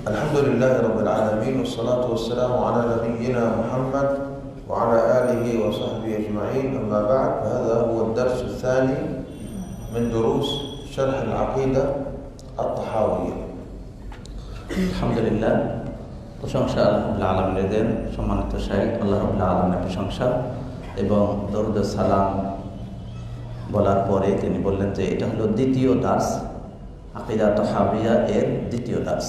الحمد لله رب العالمين، والصلاة والسلام على نبينا محمد وعلى آله وصحبه أجمعين. أما بعد، فهذا هو الدرس الثاني من دروس شرح العقيدة الطحاوية. الحمد لله। প্রশংসা আল্লাহ আলমীদের, সম্মানিত শাইখ আল্লাহ আলমের প্রশংসা এবং দরুদ সালাম বলার পরে তিনি বললেন যে এটা হলো দ্বিতীয় দার্স, আকিদা তাহাবিয়া এর দ্বিতীয় দার্স।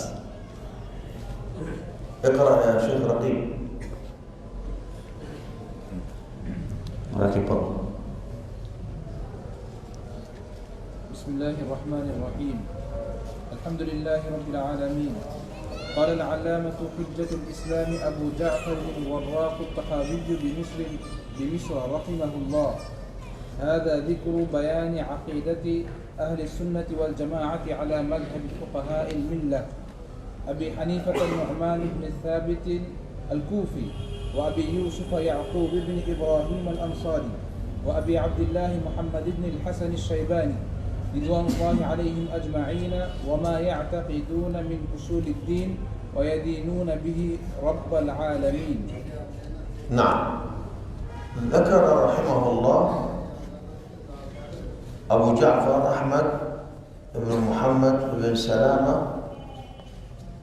اقرأ يا شيخ رقيب. রাকিব بسم الله الرحمن الرحيم. الحمد لله رب العالمين. قال العلامة حجة الإسلام أبو جعفر الوراق الطحاوي بمصر رحمه الله: هذا ذكر بيان عقيدة أهل السنة والجماعة على مذهب فقهاء الملة أبي حنيفة النعمان بن الثابت الكوفي، وأبي يوسف يعقوب بن إبراهيم الأنصاري، وأبي عبد الله محمد بن الحسن الشيباني رضوان الله عليهم أجمعين، وما يعتقدون من أصول الدين ويدينون به رب العالمين. نعم، ذكر رحمه الله أبو جعفر أحمد بن محمد بن سلامة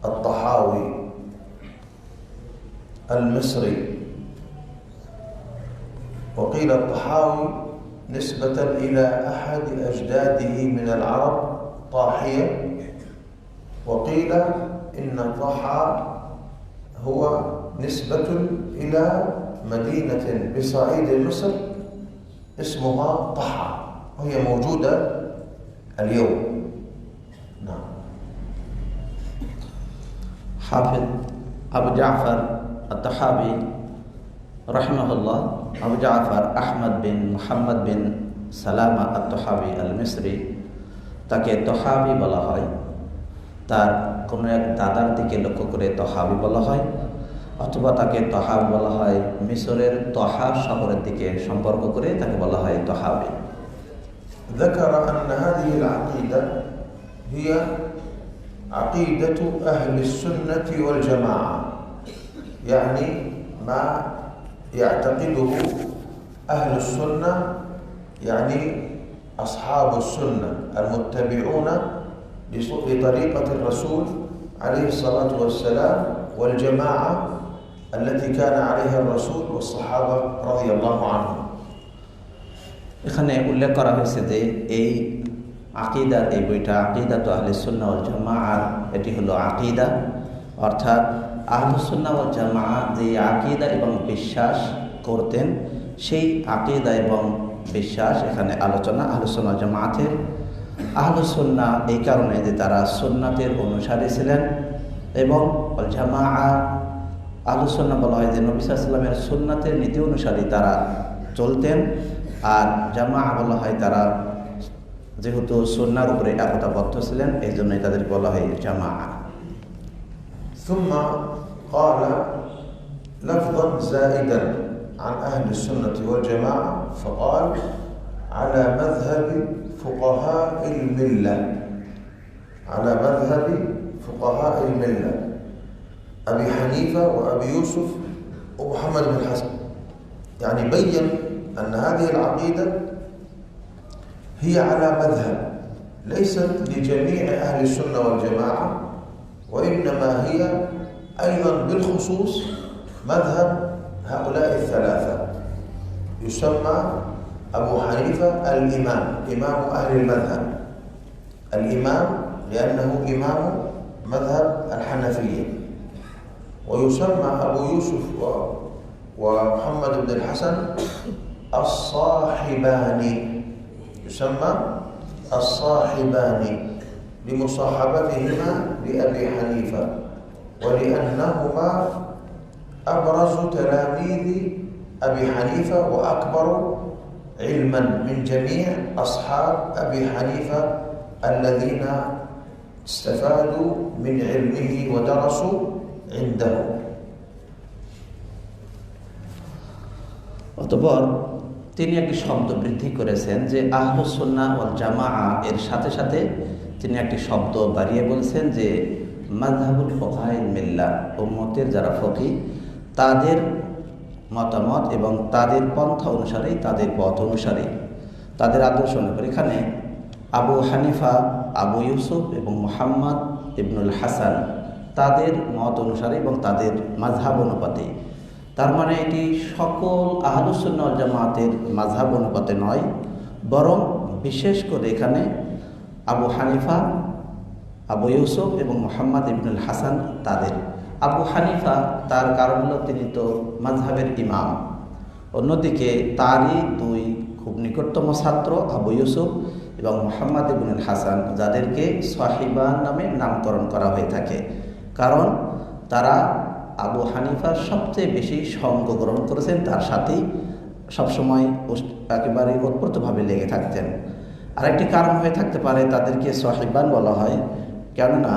الطحاوي المصري، وقيل الطحاوي نسبة إلى أحد أجداده من العرب طاحية، وقيل إن طحا هو نسبة إلى مدينة بصعيد مصر اسمها طحا، وهي موجودة اليوم. نعم. হাফিজ আবু জাফর আত-তাহাবি রাহিমাহুল্লাহ, আবু জাফর আহমদ বিন মুহাম্মদ বিন সালামা আত-তাহাবি আল-মিসরি, তাকে তহাবি বলা হয়। তার কোনো এক দাদার দিকে লক্ষ্য করে তহাবি বলা হয়, অথবা তাকে তহাবি বলা হয় মিশরের তহা শহরের দিকে সম্পর্ক করে তাকে বলা হয় তহাবি। ذكر أن هذه العقيدة هي عقيدة أهل السنة والجماعة، يعني ما يعتقده أهل السنة، يعني أصحاب السنة المتبعون لطريقة الرسول عليه الصلاة والسلام، والجماعة التي كان عليها الرسول والصحابة رضي الله عنهم. এখানে উল্লেখ করা হয়েছে যে এই আকিদার এই বইটা আকিদাত আহলে সুন্নাহ ওয়াল জামাআহ, এটি হলো আকিদা, অর্থাৎ আহলে সুন্নাহ ওয়াল জামাআহ যে আকিদা এবং বিশ্বাস করতেন সেই আকিদা এবং বিশ্বাস এখানে আলোচনা আহলে সুন্নাহ ওয়াল জামাআতের। আহলে সুন্নাহ এই কারণে যে তারা সুন্নাতের অনুসারী ছিলেন, এবং ওয়াল জামাআহ আহলে সুন্নাহ বলা হয় যে নবী সাল্লাল্লাহু আলাইহি ওয়াসাল্লামের সুন্নাতের নীতি অনুসারী তারা চলতেন, আর জামাআহ বলা হয় তারা যেহেতু সুন্নাহর উপরে একতাবদ্ধ ছিলেন, এই জন্যই তাদের বলা হয় জামাআহ। ثم قال لفظا زائدا عن أهل السنة والجماعة، فقال على مذهب فقهاء الملة، على مذهب فقهاء الملة أبي حنيفة وأبي يوسف ومحمد بن الحسن، يعني بين أن هذه العقيدة هي على مذهب، ليست لجميع أهل السنة والجماعة، وإنما هي أيضا بالخصوص مذهب هؤلاء الثلاثة. يسمى أبو حنيفة الإمام، إمام أهل المذهب، الإمام لأنه إمام مذهب الحنفية، ويسمى أبو يوسف ومحمد بن الحسن الصاحباني، يسمى الصاحباني لمصاحبتهما لأبي حنيفة، ولأنهما أبرز تلاميذ أبي حنيفة وأكبر علما من جميع أصحاب أبي حنيفة الذين استفادوا من علمه ودرسوا عنده. অতঃপর তিনি একটি শব্দ বৃদ্ধি করেছেন যে আহলুস সুন্নাহ ওয়াল জামাআহ এর সাথে সাথে তিনি একটি শব্দ বাড়িয়ে বলছেন যে মাযহাবুল ফুকাহায়ে মিল্লা, উম্মতের যারা ফকিহ তাদের মতামত এবং তাদের পন্থা অনুসারেই, তাদের পথ অনুসারে, তাদের আদর্শ অনুসারে। এখানে আবু হানিফা, আবু ইউসুফ এবং মুহাম্মদ ইবনুল হাসান তাদের মত অনুসারে এবং তাদের মাযহাব অনুপাতে। তার মানে এটি সকল আহলুস সুন্নাহ ওয়াল জামাতের মাযহাব অনুপাতে নয়, বরং বিশেষ করে এখানে আবু হানিফা, আবু ইউসুফ এবং মুহাম্মদ ইবনুল হাসান তাদের। আবু হানিফা তার কারণ হলো তিনি তো মাযহাবের ইমাম, অন্যদিকে তারই দুই খুব নিকটতম ছাত্র আবু ইউসুফ এবং মুহাম্মদ ইবনুল হাসান, যাদেরকে সাহিবান নামে নামকরণ করা হয়ে থাকে, কারণ তারা আবু হানিফার সবচেয়ে বেশি সঙ্গ গ্রহণ করেছেন, তার সাথেই সবসময় একেবারে ওতপ্রোতভাবে লেগে থাকতেন। আরেকটি কারণ হয়ে থাকতে পারে তাদেরকে সাহিবান বলা হয়, কেননা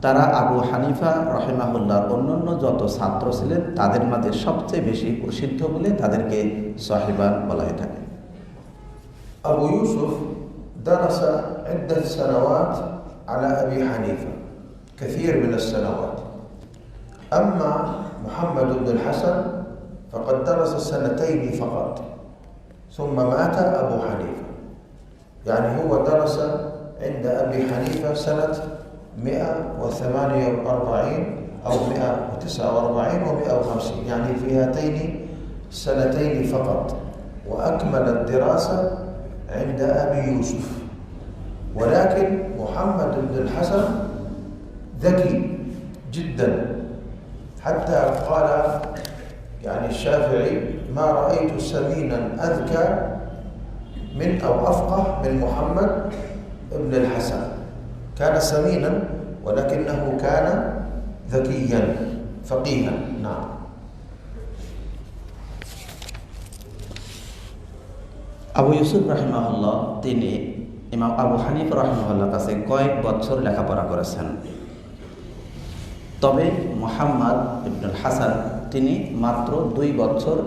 তারা আবু হানিফা রহিমাহুল্লাহর অন্যান্য যত ছাত্র ছিলেন তাদের মাঝে সবচেয়ে বেশি প্রসিদ্ধ বলে তাদেরকে সাহিবান বলা হয়ে থাকে। أبو يوسف درس عدة سنوات على أبي حنيفة، كثير من السنوات. أما محمد بن الحسن فقد درس سنتين فقط ثم مات أبو حنيفة، يعني هو درس عند أبي حنيفة سنة 148 أو 149 و150، يعني في هاتين السنتين فقط، وأكمل الدراسة عند أبي يوسف. ولكن محمد بن الحسن ذكي جدا، حتى قال يعني الشافعي: ما رأيت سمينا أذكى من أو أفقه من محمد بن الحسن. كان سمينا ولكنه كان ذكيا فقيها. نعم. আবু ইউসুফ রাহিমাহুল্লাহ তিনি ইমাম আবু হানিফা রাহিমাহুল্লাহর কাছে কয়েক বছর লেখাপড়া করেছেন, তবে মুহাম্মদ ইবনুল হাসান তিনি মাত্র 2 বছর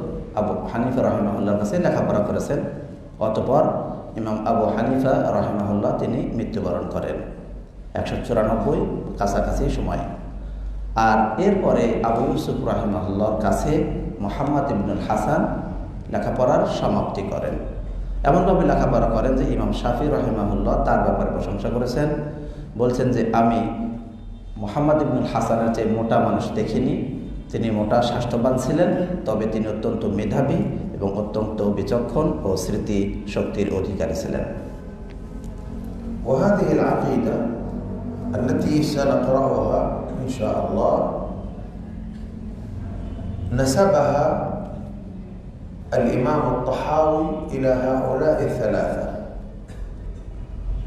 আবু হানিফা রাহিমাহুল্লাহর কাছে লেখাপড়া করেছেন। অতঃপর ইমাম আবু হানিফা রাহিমাহুল্লাহ তিনি মৃত্যুবরণ করেন 194 কাছাকাছি সময়। আর এরপরে আবু ইউসুফ রাহিমাহুল্লাহর কাছে মুহাম্মদ ইবনুল হাসান লেখাপড়ার সমাপ্তি করেন। এমনভাবে লেখাপড়া করেন যে ইমাম শাফি রাহিমাহুল্লাহ তার ব্যাপারে প্রশংসা করেছেন, বলছেন যে আমি মুহাম্মদ ইবনুল হাসানের চেয়ে মোটা মানুষ দেখিনি। তিনি মোটা স্বাস্থ্যবান ছিলেন, তবে তিনি অত্যন্ত মেধাবী এবং অত্যন্ত বিচক্ষণ ও স্মৃতি শক্তির অধিকারী ছিলেন। وهذه العقيدة التي سنقرأها إن شاء الله نسبها الإمام الطحاوي إلى هؤلاء الثلاثة،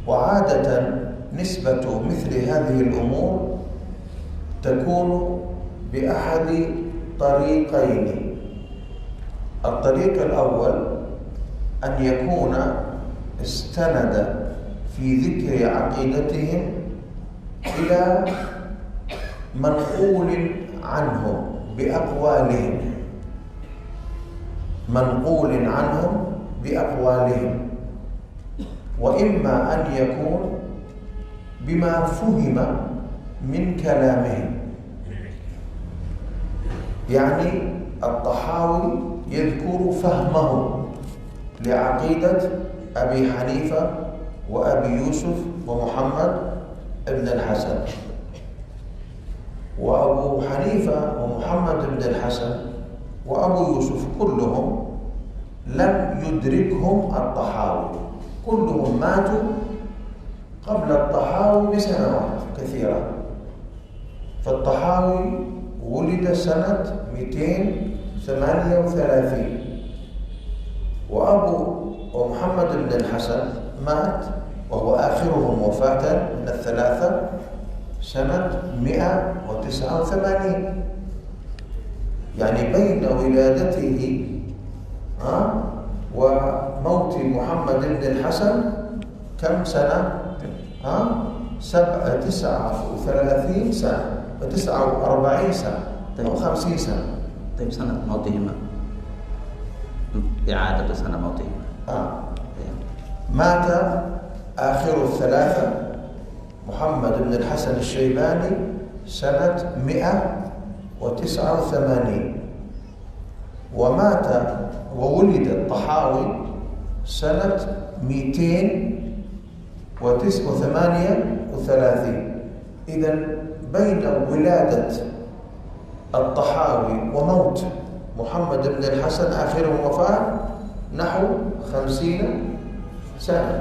وعادة نسبة مثل هذه الأمور تكون بأحد طريقين. الطريق الأول أن يكون استند في ذكر عقيدتهم إلى منقول عنهم بأقوالهم، منقول عنهم بأقوالهم، وإما أن يكون بما فهم من كلامهم. يعني الطحاوي يذكر فهمه لعقيدة أبي حنيفة وأبي يوسف ومحمد بن الحسن، وأبو حنيفة ومحمد بن الحسن وأبو يوسف كلهم لم يدركهم الطحاوي، كلهم ماتوا قبل الطحاوي بسنوات كثيرة. فالطحاوي ولد سنة 238 ومحمد بن الحسن مات وهو آخرهم وفاة من الثلاثة سنة 189. يعني بين ولادته وموت محمد بن الحسن كم سنة؟ 39 سنة و49 سنة أو 50 سنة. طيب سنة موتهما، إعادة سنة موتهما. مات آخر الثلاثة محمد بن الحسن الشيباني سنة 189 ومات وولد الطحاوي سنة 238. إذن بين ولادة الطحاوي وموت محمد بن الحسن آخرهم وفاة نحو 50 سنة.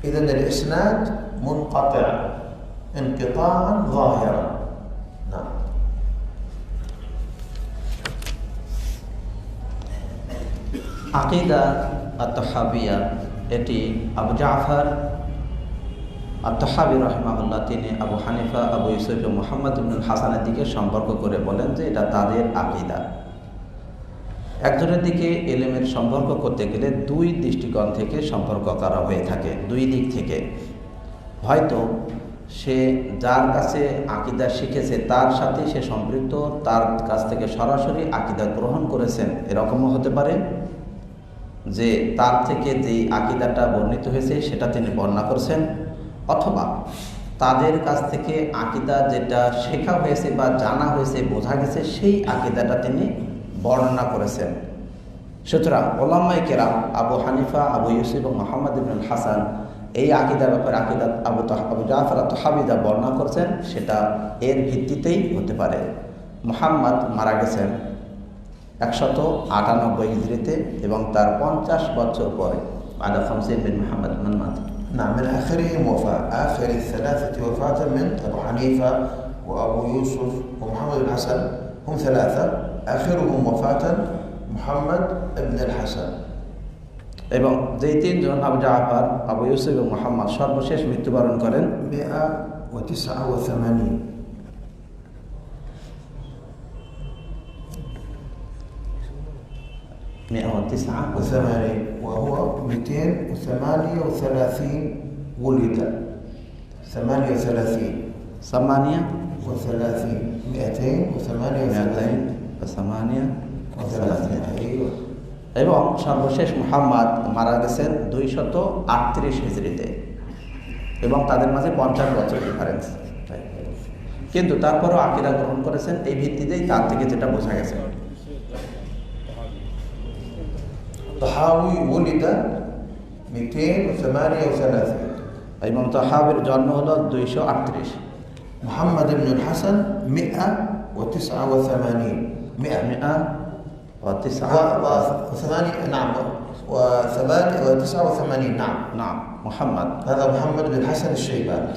إذن الإسناد منقطع انقطاعا ظاهرا. نعم. আকিদা আত-তাহাবিয়া এটি আবু জাফর আত-তাহাবি রাহিমাহুল্লাহ তিনি আবু হানিফা, আবু ইউসুফ ও মুহাম্মদ ইবনুল হাসানের দিকে সম্পর্ক করে বলেন যে এটা তাদের আকিদা। একজনের দিকে ইলমের সম্পর্ক করতে গেলে দুই দৃষ্টিকোণ থেকে সম্পর্ক করা হয়ে থাকে, দুই দিক থেকে। হয়তো সে যার কাছে আকিদা শিখেছে তার সাথে সে সম্পৃক্ত, তার কাছ থেকে সরাসরি আকিদা গ্রহণ করেছেন, এরকমও হতে পারে যে তার থেকে যেই আকিদাটা বর্ণিত হয়েছে সেটা তিনি বর্ণনা করছেন, অথবা তাদের কাছ থেকে আকিদা যেটা শেখা হয়েছে বা জানা হয়েছে, বোঝা গেছে, সেই আকিদাটা তিনি বর্ণনা করেছেন। সুতরাং ওলামায়ে কেরাম আবু হানিফা, আবু ইউসুফ এবং মুহাম্মদ ইবনুল হাসান এই আকিদার ব্যাপারে আকিদা আবু জাফর আত-তাহাবি যা বর্ণনা করছেন সেটা এর ভিত্তিতেই হতে পারে। মুহাম্মদ মারা গেছেন 198 হিজরিতে এবং তার 50 বছর পরে بعد 50 من محمد من مات. نعم، من آخرهم وفاة، آخر الثلاثة وفاة من أبو حنيفة وأبو يوسف ومحمد بن الحسن، هم ثلاثة، آخرهم وفاة محمد بن الحسن. এবং যেই তিনজন আবু জাফর, আবু ইউসুফ এবং মুহাম্মদ সর্বশেষ মৃত্যুবরণ করেন 189 189 وهو 238 ولد 38 ثمانية 238 এবং সর্বশেষ মুহাম্মদ মারা গেছেন 238 হিজরিতে এবং তাদের মাঝে 50 বছর ডিফারেন্স। কিন্তু তারপরও আকিদা গ্রহণ করেছেন এই ভিত্তিতেই, তার থেকে যেটা বোঝা গেছে। طحاوي ولد 238 এবং তাহাবির জন্ম হলো 238। محمد بن الحسن 189 189 نعم و89 نعم نعم محمد، هذا محمد بن الحسن الشيباني.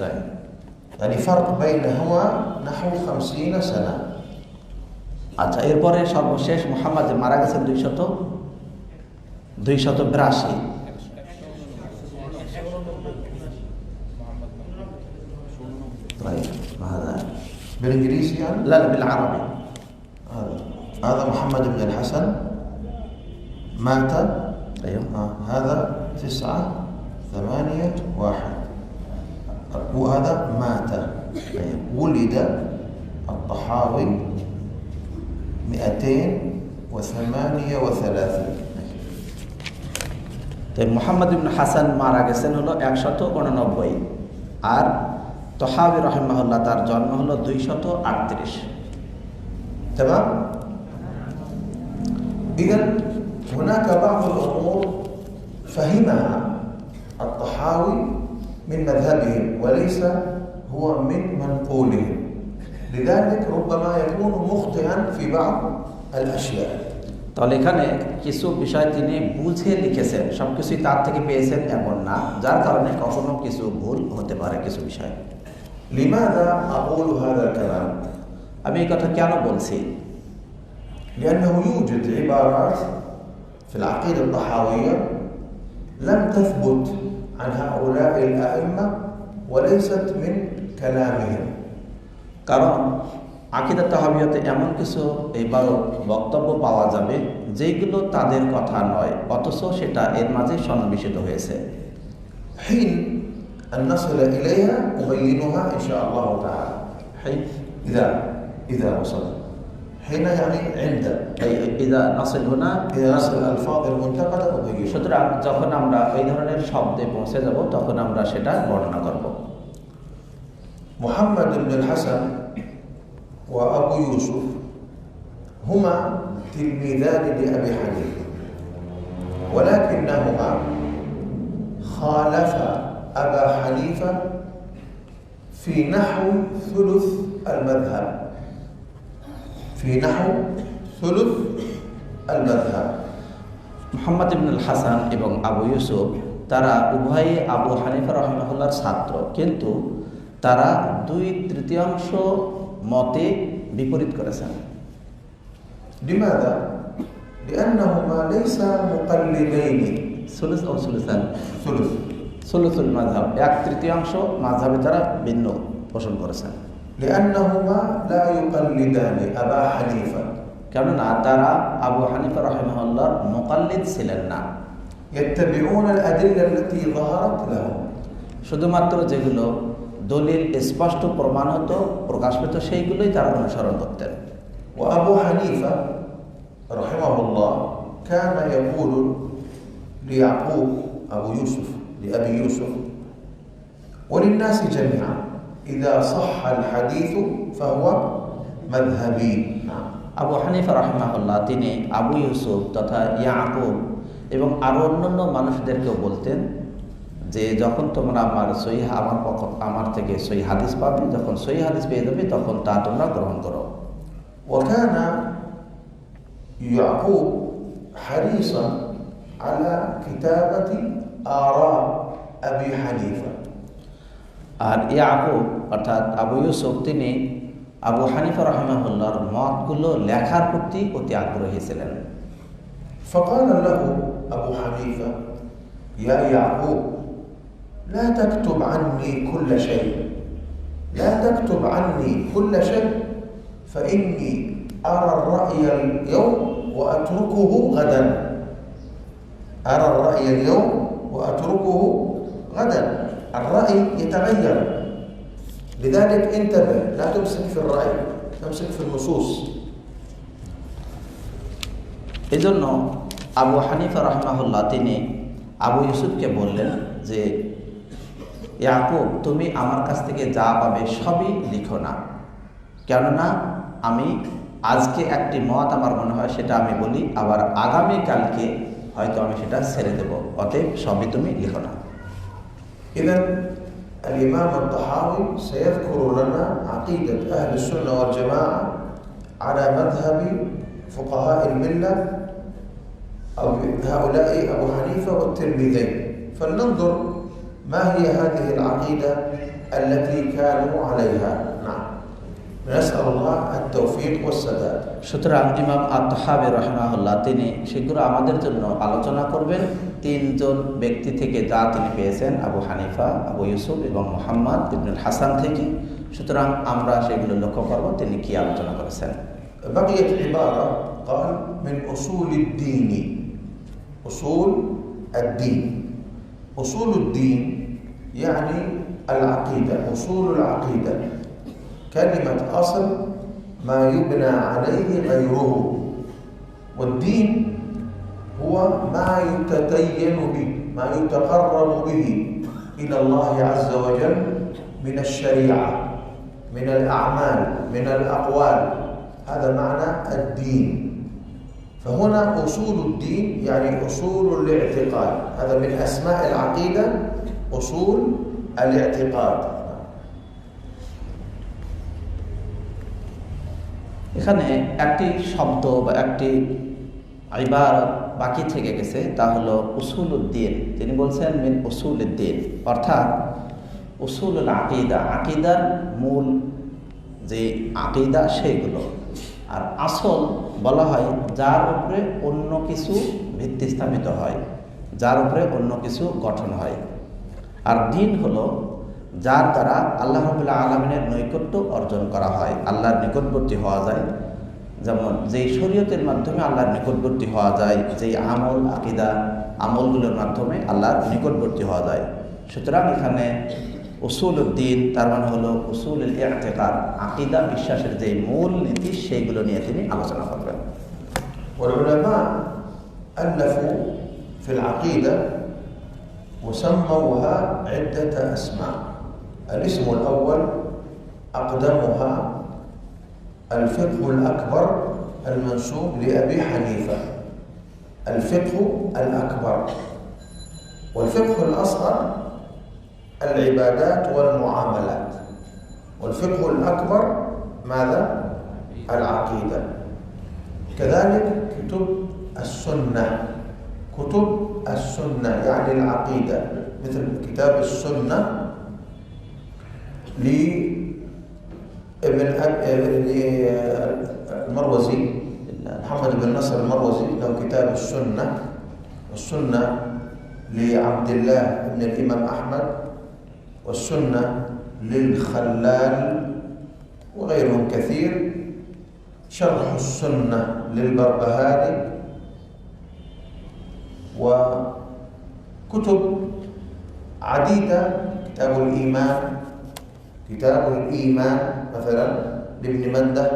يعني فرق بينهما نحو 50 سنة. আচ্ছা, এরপরে সর্বশেষ মুহাম্মদ মারা গেছেন 282। طيب هذا بالانجليزي يعني؟ لا بالعربي. هذا محمد بن الحسن مات. ايوه هذا 981 وهذا مات. ولد الطحاوي 238. তো মুহাম্মদ ইবনে হাসান মারা গেছেন হলো 189 আর তাহাবি রাহিমাহুল্লাহ তার জন্ম হলো 238। تمام. إذن هناك بعض الأمور فهمها الطحاوي من مذهبهم وليس هو من منقولهم، لذلك ربما يكون مخطئا في بعض الأشياء. তাহলে এখানে কিছু বিষয় তিনি বুঝে লিখেছেন, সবকিছুই তার থেকে পেয়েছেন এমন না, যার কারণে কখনো কিছু ভুল হতে পারে কিছু বিষয়। لماذا أقول هذا الكلام؟ আমি এই কথা কেন বলছি? لأنه يوجد عبارات في العقيدة الطحاوية لم تثبت عن هؤلاء الأئمة وليست من كلامهم. কারণ আকিদা তাহাবিয়াতে এমন কিছু এইবার বক্তব্য পাওয়া যাবে যেগুলো তাদের কথা নয়, অথচ সেটা এর মাঝে সন্নিবেশিত হয়েছে। حين أن نصل إليها أبينها إن شاء الله تعالى. حين إذا وصل، حين يعني عند، إذا نصل هنا إذا نصل الألفاظ المنتقدة أبينها. সুতরাং যখন আমরা এই ধরনের শব্দে পৌঁছে যাব তখন আমরা সেটা বর্ণনা করব। محمد بن الحسن وأبو يوسف هما تلميذان لأبي حنيفة، ولكنهما خالفا أبا حنيفة في نحو ثلث المذهب، মুহাম্মদ ইবনুল হাসান এবং আবু ইউসুফ তারা উভয়ে আবু হানিফা রাহিমাহুল্লাহর ছাত্র, কিন্তু তারা 2/3 মতে বিপরীত করেছেন। لماذا؟ لأنهما ليس مقلدين সুলুস ও সুলুসান ثلث সুলুসুল মাযহাব 1/3 মাযহাবে তারা ভিন্ন পোষণ করেছেন। لأنهما لا يقلدان أبا حنيفة، কেননা তারা আবু হানিফা রাহিমাহুল্লাহর মুকাল্লিদ ছিলেন না। يتبعون الأدلة التي ظهرت لهم، শুধুমাত্র যেগুলো দলিল স্পষ্ট প্রমাণ হতো, প্রকাশ পেত, সেইগুলোই তারা অনুসরণ করতেন। وأبو حنيفة رحمه الله كان يقول ليعقوب لأبي يوسف وللناس جميعا إذا صح الحديث فهو مذهبي। আবু হানিফা রাহিমাহুল্লাহ তিনি আবু ইউসুফ তথা ইয়াকুব এবং আরো অন্যান্য মানুষদেরকেও বলতেন যে যখন তোমরা আমার থেকে সহিহ হাদিস পাবে, যখন সহিহ হাদিস পেয়ে যাবে তখন তা তোমরা গ্রহণ করো। وكان يعقوب حريصا على كتابة آراء أبي حنيفة، আর ইয়াকুব অর্থাৎ আবু ইউসুফ তিনি আবু হানিফা রাহিমাহুল্লাহর মতগুলো লেখার প্রতি অতি আগ্রহী ছিলেন। فقال له أبو حنيفة يا يعقوب لا تكتب عني كل شيء فإني أرى الرأي اليوم وأتركه غدا، الرأي يتغير، لذلك انتبه، لا تمسك في الرأي، تمسك في النصوص। এজন্য আবু হানিফা রাহিমাহুল্লাহ তিনি আবু ইউসুফকে বললেন যে ইয়াকুব তুমি আমার কাছ থেকে যা পাবে সবই লিখো না, কেননা আমি আজকে একটি মত আমার মনে হয় সেটা আমি বলি, আবার আগামীকালকে হয়তো আমি সেটা ছেড়ে দেব, অতএব সবই তুমি লিখো না। إذن الإمام الطحاوي سيذكر لنا عقيدة أهل السنة والجماعة على مذهب فقهاء الملة أو هؤلاء أبو حنيفة والترمذي، فلننظر ما هي هذه العقيدة التي كانوا عليها. نعم، نسأل الله التوفيق والسداد. সুতরাং ইমাম আত-তাহাবী রাহিমাহুল্লাহ তিনি শীঘ্র আমাদের জন্য আলোচনা করবেন 3 জন ব্যক্তি থেকে যা তিনি পেয়েছেন, আবু হানিফা, আবু ইউসুফ এবং মুহাম্মদ ইবনুল হাসান থেকে। সুতরাং আমরা সেগুলো লক্ষ্য করব তিনি কি আলোচনা করেছেন। بقيت عبارة قال من أصول الدين، أصول الدين يعني العقيدة، أصول العقيدة، كلمة أصل ما يبنى عليه غيره، والدين هو ما يتدين به، ما يتقرب به إلى الله عز وجل من الشريعة، من الأعمال، من الأقوال، هذا معنى الدين. فهنا أصول الدين يعني أصول الاعتقاد، هذا من أسماء العقيدة أصول الاعتقاد. এখানে একটি শব্দ বা একটি ইবারত বাকি থেকে গেছে, তা হলো উসুলুদ্দিন। তিনি বলছেন মিন উসুলুদ্দিন, অর্থাৎ উসুলুল আকিদা, আকিদার মূল যে আকিদা সেইগুলো। আর আসল বলা হয় যার উপরে অন্য কিছু ভিত্তি স্থাপিত হয়, যার উপরে অন্য কিছু গঠন হয়। আর দিন হলো যার দ্বারা আল্লাহ রাব্বুল আলামিনের নৈকট্য অর্জন করা হয়, আল্লাহর নিকটবর্তী হওয়া যায়। যেমন যেই শরীয়তের মাধ্যমে আল্লাহর নিকটবর্তী হওয়া যায়, যেই আমল আকিদা আমলগুলোর মাধ্যমে আল্লাহর নিকটবর্তী হওয়া যায়। সুতরাং এখানে উসুলুদ্দিন তার মানে হলো উসুলুল ইতিকাদ, আকিদা বিশ্বাসের যে মূল নীতি সেইগুলো নিয়ে তিনি আলোচনা করবেন। والعلماء ألفوا في العقيدة وسموها عدة أسماء. الاسم الأول أقدمها الفقه الأكبر المنسوب لأبي حنيفة، الفقه الأكبر. والفقه الأصغر العبادات والمعاملات، والفقه الأكبر ماذا؟ العقيدة. كذلك كتب السنة، كتب السنة يعني العقيدة، مثل كتاب السنة المروزي، محمد بن نصر المروزي له كتاب السنة، والسنة لعبد الله بن الإمام أحمد، والسنة للخلال وغيرهم كثير، شرح السنة للبربهاري، وكتب عديدة، كتاب الإيمان، كتاب الإيمان مثلا لابن منده،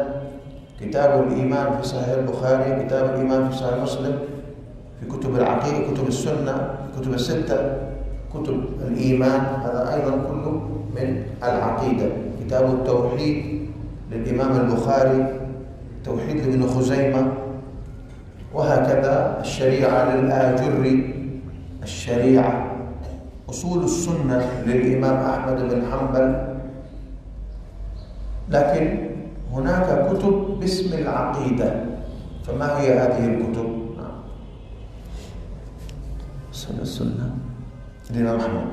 كتاب الإيمان في صحيح البخاري، كتاب الإيمان في صحيح مسلم، في كتب العقيدة، كتب السنة، كتب الستة، كتب الإيمان، هذا أيضا كله من العقيدة. كتاب التوحيد للإمام البخاري، توحيد لابن خزيمة، وهكذا الشريعة للآجري، الشريعة، أصول السنة للإمام أحمد بن حنبل. لكن هناك كتب باسم العقيدة، فما هي هذه الكتب؟ أصول السنة الإمام أحمد.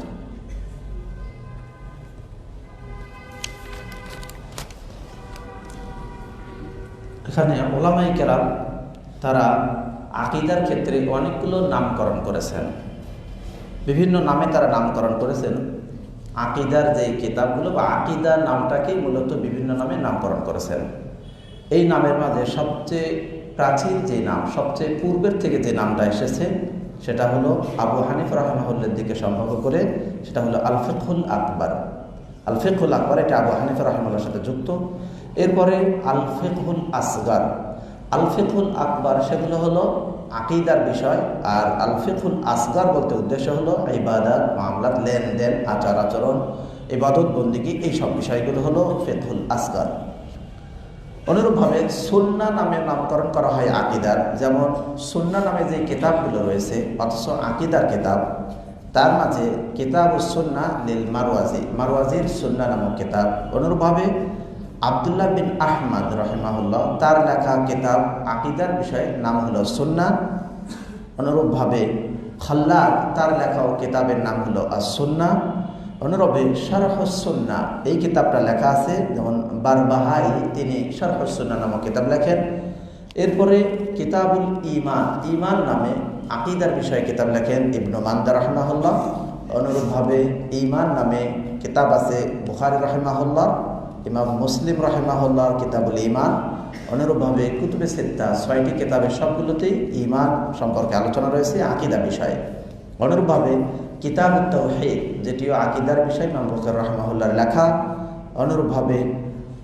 এখানে ওলামায়ে কেরাম তারা আকীদার ক্ষেত্রে অনেকগুলো নামকরণ করেছেন, বিভিন্ন নামে তারা নামকরণ করেছেন। আকীদার যে কিতাবগুলো বা আকীদা নামটাকে মূলত বিভিন্ন নামে নামকরণ করেছেন। এই নামের মাঝে সবচেয়ে প্রাচীন যে নাম, সবচেয়ে পূর্বের থেকে যে নামটা এসেছে সেটা হলো আবু হানিফা রাহিমাহুল্লাহর দিকে সম্পর্ক করে, সেটা হলো আল ফিকহুল আকবার। আল ফিকহুল আকবার এটা আবু হানিফা রাহিমাহুল্লাহর সাথে যুক্ত। এরপরে আল ফিকহুল আসগার, আল ফিকহুল আকবার সেগুলো হলো আকীদার বিষয়, আর আল ফিকহুল আসগার বলতে উদ্দেশ্য হলো ইবাদত, মামলাত, লেনদেন, আচার আচরণ, ইবাদত বন্দেগী, এই সব বিষয়গুলো হলো ফিকহুল আসগার। অনুরূপভাবে সুন্নাহ নামে নামকরণ করা হয় আকীদার, যেমন সুন্নাহ নামে যে কিতাবগুলো রয়েছে অথচ আকীদার কিতাব, তার মাঝে কিতাবুস সুন্নাহ লিল মারওয়াজি, মারওয়াজির সুন্নাহ নামক কিতাব। অনুরূপভাবে আব্দুল্লাহ বিন আহমদ রাহিমাহুল্লাহ তার লেখা কিতাব আকীদার বিষয়ে নাম হলো সুন্নাহ। অনুরূপভাবে খাল্লাদ তার লেখা কিতাবের নাম হলো আস-সুন্নাহ। অনুরূপে শারহুস সুন্নাহ এই কিতাবটা লেখা আছে, যেমন বারবাহাই তিনি শারহুস সুন্নাহ নামক কিতাব লেখেন। এরপরে কিতাবুল ঈমান, ঈমান নামে আকীদার বিষয়ে কিতাব লেখেন ইবনু মান্দা রাহিমাহুল্লাহ। অনুরূপভাবে ঈমান নামে কিতাব আছে বুখারী রাহিমাহুল্লাহ, ইমাম মুসলিম রাহিমাহুল্লাহ কিতাবুল ঈমান। অনুরূপভাবে কুতুবে সিত্তা ৬টি কিতাবের সবগুলোতেই ঈমান সম্পর্কে আলোচনা রয়েছে আকীদা বিষয়ে। অনুরূপভাবে কিতাবুত তাওহীদ যেটিও আকীদার বিষয় ইমাম বুখারী রাহিমাহুল্লাহর লেখা। অনুরূপভাবে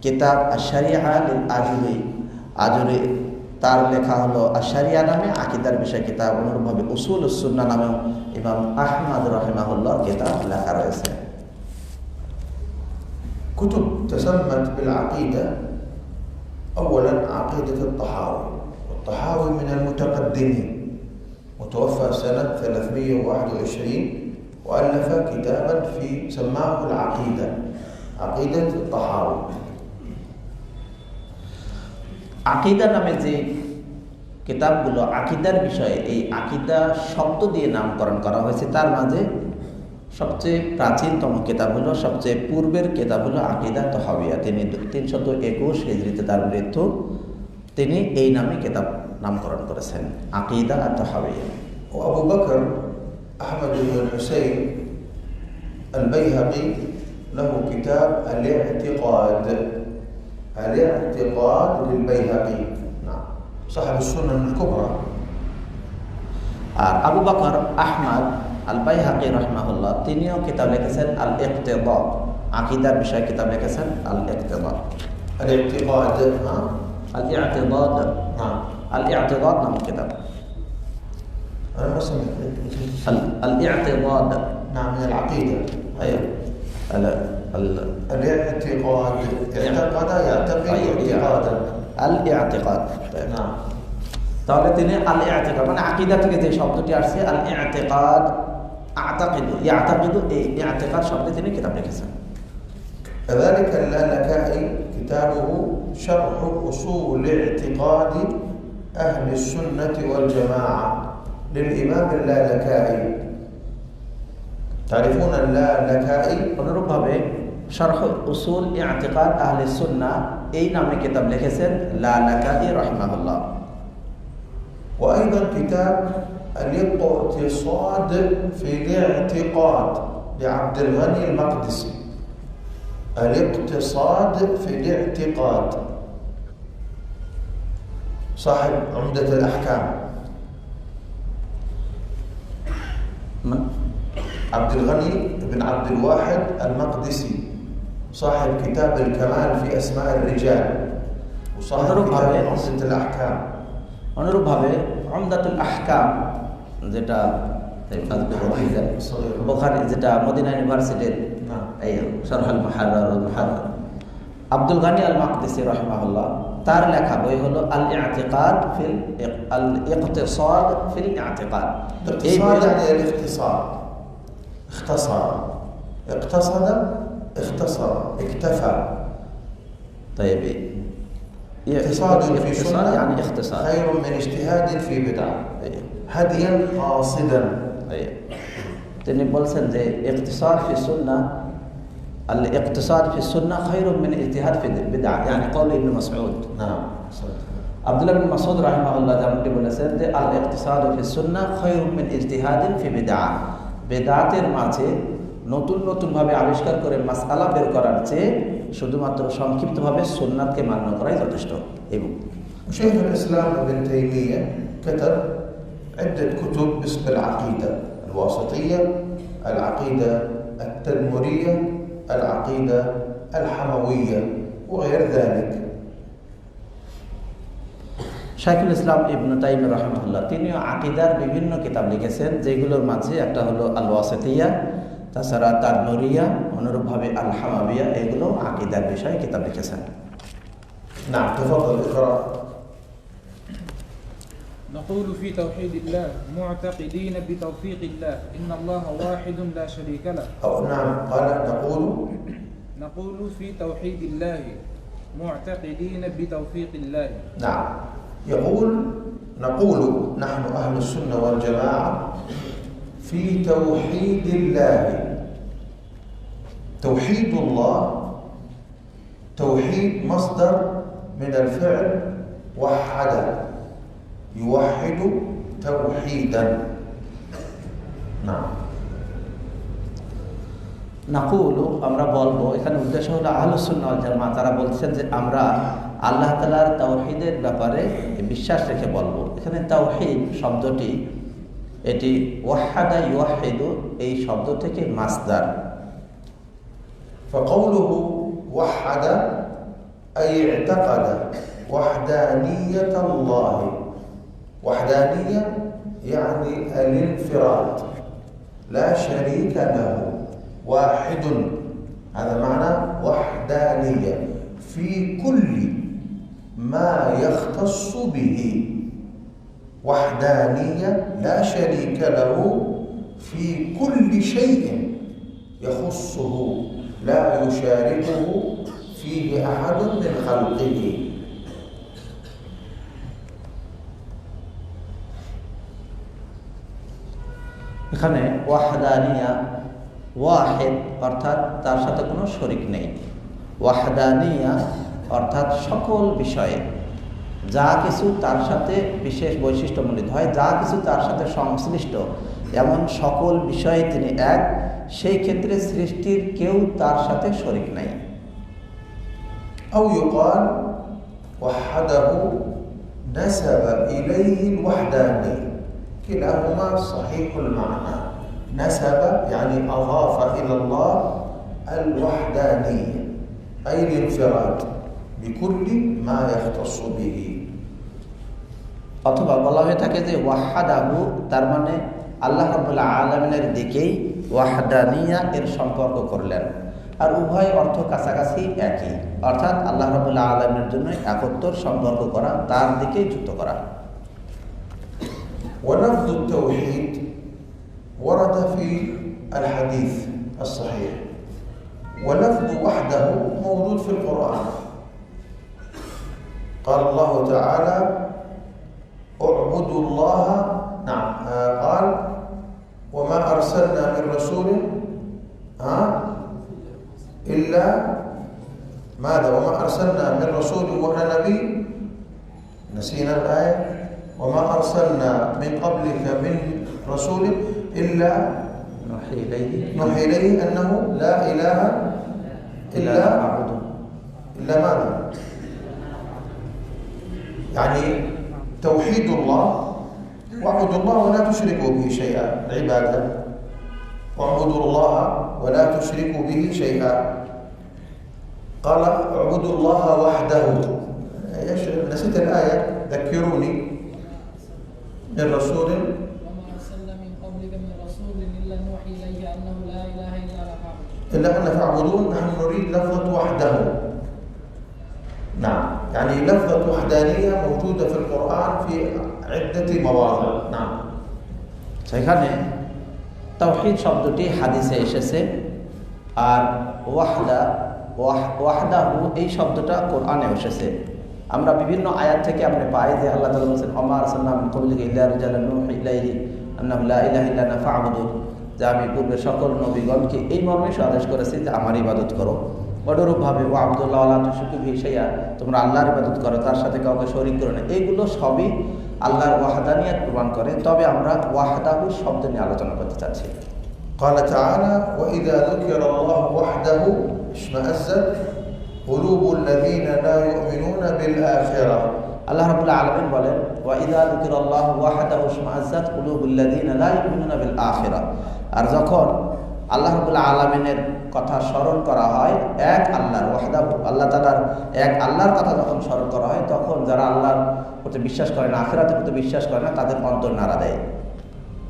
কিতাব আশ-শারিআ লিল আজুরি, আজুরি তার লেখা হলো আশ-শারিআ নামে আকীদার বিষয় কিতাব। অনুরূপভাবে উসুলুস সুন্নাহ নামেও ইমাম আহমদ রাহিমাহুল্লাহর কিতাব লেখা রয়েছে। كتب تسمت بالعقيدة، أولا عقيدة الطحاوي، والطحاوي من المتقدمين، متوفى سنة 321، وألف كتابا في سماه العقيدة، عقيدة الطحاوي। আকীদা নামে যে কিতাবগুলো আকীদার বিষয়ে, এই আকীদা শব্দ দিয়ে নামকরণ করা হয়েছে, তার মাঝে সবচেয়ে প্রাচীনতম কিতাব হলো, সবচেয়ে পূর্বের কিতাব হলো আকীদা তাহাওয়িয়া। তিনি 321 হিজরিতে তার মৃত্যু, তিনি এই নামে কিতাব নামকরণ করেছেন আকীদা তাহাওয়িয়া। ও আবু বকর আহমদ ইবনে হুসাইন আল-বাইহাকি lahu kitab al-i'tiqad, al-i'tiqad lil-bayhaqi, نعم صاحب السنن الكبرى। আর আবু বকর আহমদ আল-বাইহাকি রাহিমাহুল্লাহ তিনিও কিতাব লিখেছেন আল-ইকতিদা, আকীদার বিষয়ে কিতাব লিখেছেন আল-ইকতিদা। al-i'tiqad al-i'tiqad, al-i'tiqad নামক কিতাব। أنا ما سمعت al-i'tiqad نعم من العقيدة. أيوه الاعتقاد اعتقد يعتقد اعتقادا الاعتقاد نعم তাহলে তিনি আল ইআতিকাদ মানে আকীদা থেকে যে শব্দটি আসছে আল ইআতিকাদ আ'তাকিদু ইয়া'তাকিদু এই ইআতিকাদ শব্দে তিনি কিতাব লিখেছেন كذلك اللالكائي كتابه شرح أصول اعتقاد أهل السنة والجماعة للإمام اللالكائي تعرفون اللالكائي অনুরূপভাবে শরহ উসুল ইআতিকাদ আহলে সুন্নাহ এই নামে কিতাব লিখেছেন লালাকাই রাহিমাহুল্লাহ وأيضا كتاب الاقتصاد في الاعتقاد لعبد الغني المقدسي الاقتصاد في الاعتقاد صاحب عمدة الأحكام من عبد الغني بن عبد الواحد المقدسي صاحب كتاب الكمال في أسماء الرجال وصاحب كتاب عمدة الأحكام অনুরূপভাবে উমদাতুল আহকাম যেটা বুখারী যেটা মদিনা ইউনিভার্সিটির এই শরহুল মুহাররার আব্দুল গানি আল মাকদিসি রাহিমাহুল্লাহ তার লেখা বই হলো আল ইআতিকাদ ফিল আল ইকতিসাদ ফিল ইআতিকাদ এই বই يعني الاختصار اختصر اقتصد اختصر اكتفى طيب اقتصاد في سنة يعني اختصار خير من اجتهاد في بدعة هديا قاصدا তিনি বলছেন যে ইকতিসাদ ফি সুন্নাহ আল ইকতিসাদ ফি সুন্নাহ খায়রুম মিন ইজতিহাদ ফি বিদআহ يعني قول ابن مسعود نعم আব্দুল্লাহ বিন মাসউদ রাহিমাহুল্লাহ যেমনটি বলেছেন যে আল ইকতিসাদ ফি সুন্নাহ খায়রুম মিন ইজতিহাদিন ফি বিদআহ বিদআতের মাঝে নতুন নতুন ভাবে আবিষ্কার করে মাসআলা বের করার চেয়ে শুধুমাত্র সংক্ষিপ্তভাবে সুন্নাতকে মান্য করাই যথেষ্ট এবং شيخ الإسلام ابن تيمية كتب عدة كتب باسم العقيدة الواسطية العقيدة التدمرية العقيدة الحموية وغير ذلك শাইখুল ইসলাম ইবনে তাইমিয়া রাহিমাহুল্লাহ তিনিও আকীদার বিভিন্ন কিতাব লিখেছেন যেগুলোর মাঝে একটা হলো আল ওয়াসিতিয়া তাছাড়া তাদমুরিয়া অনুরূপভাবে আল হামাবিয়া এগুলো আকীদার বিষয়ে কিতাব লিখেছেন نعم تفضل اقرأ نقول في توحيد الله معتقدين بتوفيق الله إن الله واحد لا شريك له أو نعم قال نقول في توحيد الله معتقدين بتوفيق الله نعم نقول نحن أهل السنة والجماعة في توحيد الله توحيد الله توحيد مصدر من الفعل وحد يوحد توحيدا نعم নাকুলু আমরা বলবো এখানে উদ্দেশ্য হলো আহলুস সুন্নাহ ওয়াল জামাআহ তারা বলছেন যে আমরা আল্লাহ তাআলার তাওহীদের ব্যাপারে বিশ্বাস রেখে বলবো এখানে তাওহীদ শব্দটি এটি ওয়াহাদা ইউহিদু এই শব্দ থেকে মাসদার فقوله وحد أي اعتقد وحدانية الله وحدانية يعني الانفراد لا شريك له واحد هذا معنى وحدانية في كل ما يختص به وحدانية لا شريك له في كل شيء يخصه لا يشاركه فيه أحد من خلقه এখানে ওয়াহদানিয়া ওয়াহিদ অর্থাৎ তার সাথে কোনো শরীক নেই ওয়াহদানিয়া অর্থাৎ সকল বিষয়ে যা কিছু তার সাথে বিশেষ বৈশিষ্ট্যমণ্ডিত হয় যা কিছু তার সাথে সংশ্লিষ্ট এমন সকল বিষয়ে তিনি এক সেই ক্ষেত্রে সৃষ্টির কেউ তার সাথে শরীক নাই أو يقال وحده نسب إليه الوحدانية كلاهما صحيح المعنى نسب يعني أضاف إلى الله الوحدانية أي الانفراد بكل ما يختص به অথবা বলা হয়ে থাকে যে ওয়াহাদাহু তার মানে আল্লাহ রাব্বুল আলামিনের দিকেই ওয়াহদানিয়া এর সম্পর্ক করলেন আর উভয় অর্থ কাছাকাছি একই, অর্থাৎ আল্লাহ রাব্বুল আলামিনের জন্য একত্র সম্পর্ক করা, তার দিকেই যুক্ত করা। ولفظ التوحيد ورد في الحديث الصحيح، ولفظ وحده موجود في القرآن. قال الله تعالى اعبدوا الله، نعم، قال وما أرسلنا من رسول إلا ماذا؟ وما أرسلنا من رسول ولا نبي، نسينا الآية، وما أرسلنا من قبلك من رسول إلا نوحي إليه أنه لا إله إلا ماذا؟ يعني توحيد الله، واعبدوا الله ولا تشركوا به شيئا، العبادة، واعبدوا الله ولا تشركوا به شيئا. قال اعبدوا الله وحده. نسيت الآية، ذكروني. من رسول وما أرسلنا من قبلك من رسول إلا نوحي إليه أنه لا إله إلا أنا فاعبدون. إلا أن فاعبدون. نحن نريد لفظة وحده. نعم، يعني لفظة وحدانية موجودة في القرآن في عدة مواضع. نعم. সেখানে তাওহীদ শব্দটি হাদিসে এসেছে, আর ওয়াহদাহু এই শব্দটা কোরআনে এসেছে। আমরা বিভিন্ন আয়াত থেকে আমরা পাই যে আল্লাহ তাআলা বলেছেন ওমা আরসালনা মিন ক্বাবলিকা ইল্লা রিজালান নূহি ইলাইহি আন্নাহু লা ইলাহা ইল্লা আনা ফা'বুদুন, যে আমি পূর্বে সকল নবীগণকে এই মর্মে আদেশ করেছি যে আমার ইবাদত করো। অনুরূপভাবে ওয়া'বুদুল্লাহ ওয়া লা তুশরিকু বিহি শাইআ, তোমরা আল্লাহর ইবাদত করো, তার সাথে কাউকে শরীক করো না। এইগুলো সবই আল্লাহর ওয়াহদানিয়ত প্রমাণ করে। তবে আমরা ওয়াহদাহু শব্দ নিয়ে আলোচনা করতে চাচ্ছি। قال تعالى وإذا ذكر الله وحده اشمأزت قلوب الذين لا يؤمنون بالآخرة. আল্লাহ রাব্বুল আলামিন বলেন ওয়াইদা যিকিরাল্লাহু ওয়াহদাহু ইশমাআযাত কুলুবুল্লাযীনা লা ইউমিনুনা বিল আখিরাহ, আর যখন আল্লাহ রাব্বুল আলামিনের কথা স্মরণ করা হয়, এক আল্লাহর ওয়াহদাহু, আল্লাহ তাআলার এক আল্লাহর কথা যখন স্মরণ করা হয়, তখন যারা আল্লাহর প্রতি বিশ্বাস করে না, আখিরাতের প্রতি বিশ্বাস করে না, তাদের অন্তর নাড়া দেয়।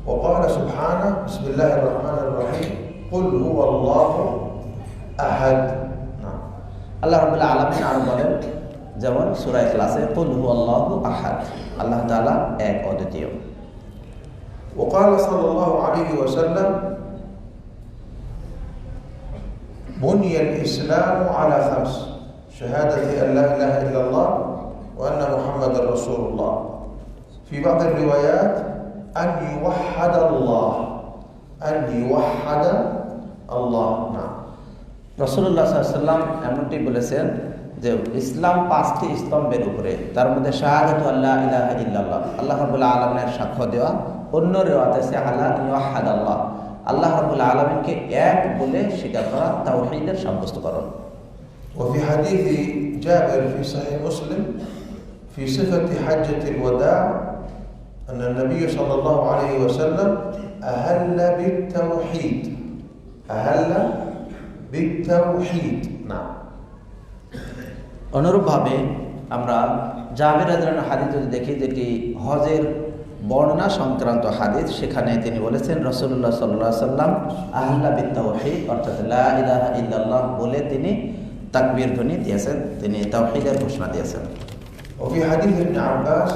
وقال سبحانه بسم الله الرحمن الرحيم قل هو الله أحد. আল্লাহ রাব্বুল আলামিন আরো বলেন, যেমন সূরা ইখলাসে কুল হুয়াল্লাহু আহাদ, আল্লাহ তাআলা এক অদ্বিতীয়। وقال صلى الله عليه وسلم بني الإسلام على 5: شهادة أن لا إله إلا الله وأن محمد رسول الله. في بعض الروايات أن يوحد الله، أن يوحد الله. نعم. রাসূলুল্লাহ সাল্লাল্লাহু আলাইহি ওয়াসাল্লাম এমনটি বলেছেন যে ইসলাম 5টি স্তম্ভের উপরে, তার মধ্যে শাহাদাতু আল্লা ইলাহা ইল্লাল্লাহ, আল্লাহ রাব্বুল আলামিনের সাক্ষ্য দেওয়া। অন্য রিওয়ায়াতে আছে আলা ইউহাদাল্লাহ, আল্লাহ রাব্বুল আলামিনকে এক বলে স্বীকার করা, তাওহীদের সাব্যস্তকরণ। وفي حديث جابر في صحيح مسلم في صفة حجة الوداع أن النبي صلى الله عليه وسلم أهل بالتوحيد، أهل بالتوحيد. نعم. অনুরূপভাবে আমরা জাবের রাদিয়াল্লাহু হাদিস যদি দেখি, যেটি হজের বর্ণনা সংক্রান্ত হাদিস, সেখানে তিনি বলেছেন রাসূলুল্লাহ সাল্লাল্লাহু আলাইহি ওয়াসাল্লাম আহলা বিত-তাওহীদ, অর্থাৎ লা ইলাহা ইল্লাল্লাহ বলে তিনি তাকবীর ধ্বনি দিয়েছেন, তিনি তাওহীদের ঘোষণা দিয়েছেন। وفي حديث ابن عباس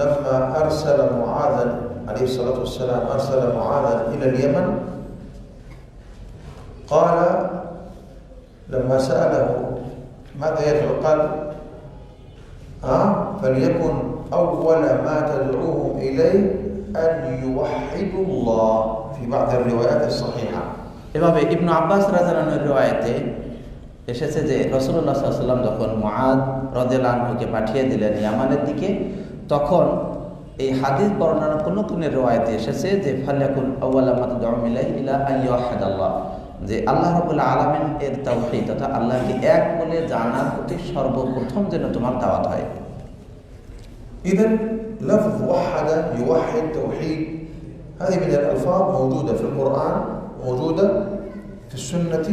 لما أرسل معاذا عليه الصلاة والسلام، أرسل معاذا إلى اليمن، قال لما سأله ماذا يدعو، قال فليكن أول ما تدعوهم إليه أن يوحدوا الله، في بعض الروايات الصحيحة. এভাবে ইবনে আব্বাস রাদিয়াল্লাহু আনহুর riwayate এসেছে যে রাসূলুল্লাহ সাল্লাল্লাহু আলাইহি ওয়াসাল্লাম যখন মুআদ রাদিয়াল্লাহু আনহুকে পাঠিয়ে দিলেন ইয়ামানের দিকে, তখন এই হাদিস বর্ণনা কোন কোন riwayate এসেছে যে ফালাকুন আউয়ালা মা তাদউম ইলাইহি ইলা আন ইউহাদাল্লাহ, যে আল্লাহ রাব্বুল আলামিন এর তাওহীদ তথা আল্লাহকে এক বলে জানার প্রতি সর্বপ্রথম যেন তোমার দাওয়াত হয়। إذن لفظ وحد يوحد توحيد هذه من الألفاظ موجودة في القرآن، موجودة في السنة